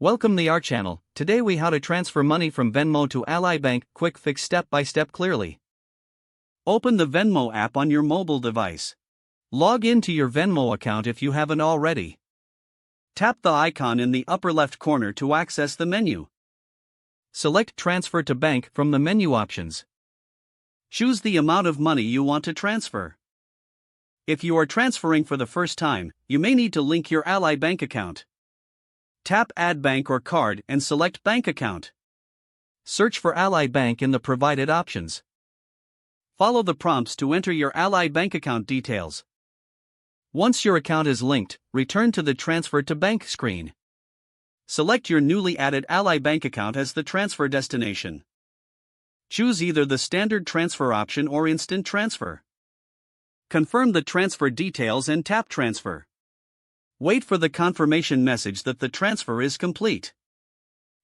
Welcome to our channel. Today we how to transfer money from Venmo to Ally Bank. Quick fix step by step clearly. Open the Venmo app on your mobile device. Log into your Venmo account if you haven't already. Tap the icon in the upper left corner to access the menu. Select Transfer to Bank from the menu options. Choose the amount of money you want to transfer. If you are transferring for the first time, you may need to link your Ally Bank account. Tap Add Bank or Card and select Bank Account. Search for Ally Bank in the provided options. Follow the prompts to enter your Ally Bank account details. Once your account is linked, return to the Transfer to Bank screen. Select your newly added Ally Bank account as the transfer destination. Choose either the standard transfer option or instant transfer. Confirm the transfer details and tap Transfer. Wait for the confirmation message that the transfer is complete.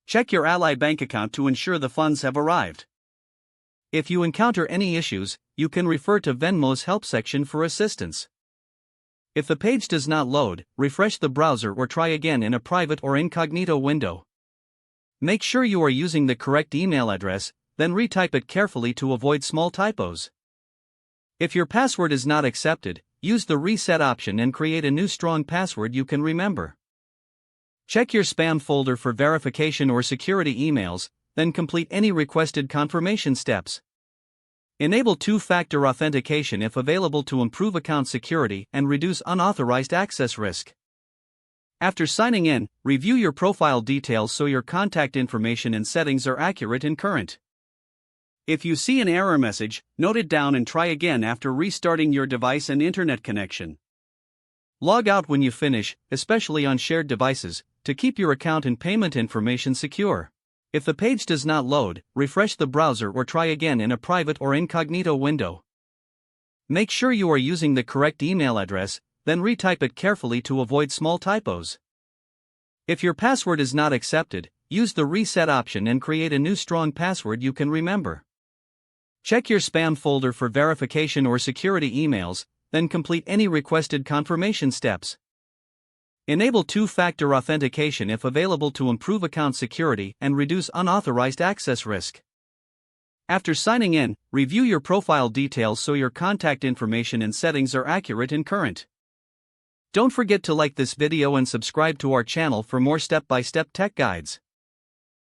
Check your Ally Bank account to ensure the funds have arrived. If you encounter any issues, you can refer to Venmo's help section for assistance. If the page does not load, refresh the browser or try again in a private or incognito window. Make sure you are using the correct email address, then retype it carefully to avoid small typos. If your password is not accepted, use the reset option and create a new strong password you can remember. Check your spam folder for verification or security emails, then complete any requested confirmation steps. Enable two-factor authentication if available to improve account security and reduce unauthorized access risk. After signing in, review your profile details so your contact information and settings are accurate and current. If you see an error message, note it down and try again after restarting your device and internet connection. Log out when you finish, especially on shared devices, to keep your account and payment information secure. If the page does not load, refresh the browser or try again in a private or incognito window. Make sure you are using the correct email address, then retype it carefully to avoid small typos. If your password is not accepted, use the reset option and create a new strong password you can remember. Check your spam folder for verification or security emails, then complete any requested confirmation steps. Enable two-factor authentication if available to improve account security and reduce unauthorized access risk. After signing in, review your profile details so your contact information and settings are accurate and current. Don't forget to like this video and subscribe to our channel for more step-by-step tech guides.